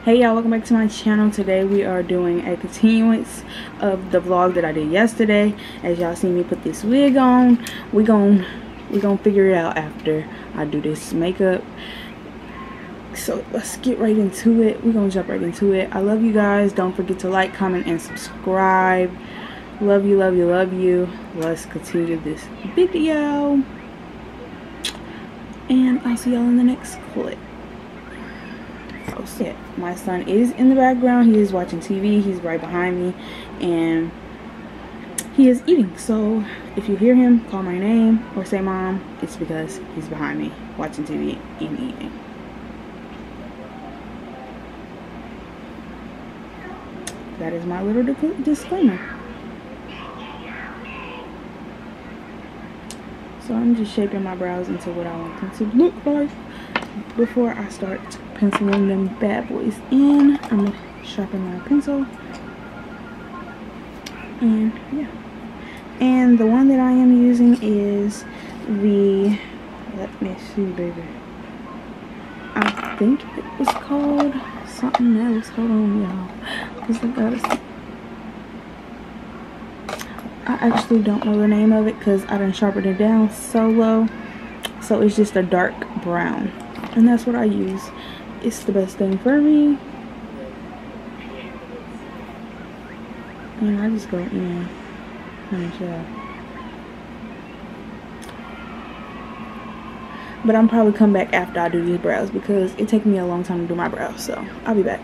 Hey y'all, welcome back to my channel. Today we are doing a continuance of the vlog that I did yesterday. As y'all see me put this wig on, we gonna figure it out after I do this makeup. So let's get right into it. We're gonna jump right into it. I love you guys. Don't forget to like, comment, and subscribe. Love you, love you, love you. Let's continue this video, and I'll see y'all in the next clip. Oh shit, my son is in the background. He is watching TV. He's right behind me and he is eating. So if you hear him call my name or say mom, it's because he's behind me watching TV and eating. That is my little disclaimer. So I'm just shaping my brows into what I want them to look like before I start penciling them bad boys in. I'm gonna sharpen my pencil, and yeah. And the one that I am using is the, let me see, baby, I think it was called something else. Hold on, y'all, because I actually don't know the name of it because I done sharpened it down so low. So it's just a dark brown, and that's what I use. It's the best thing for me, and I just go in and yeah. But I'm probably come back after I do these brows because it takes me a long time to do my brows, so I'll be back.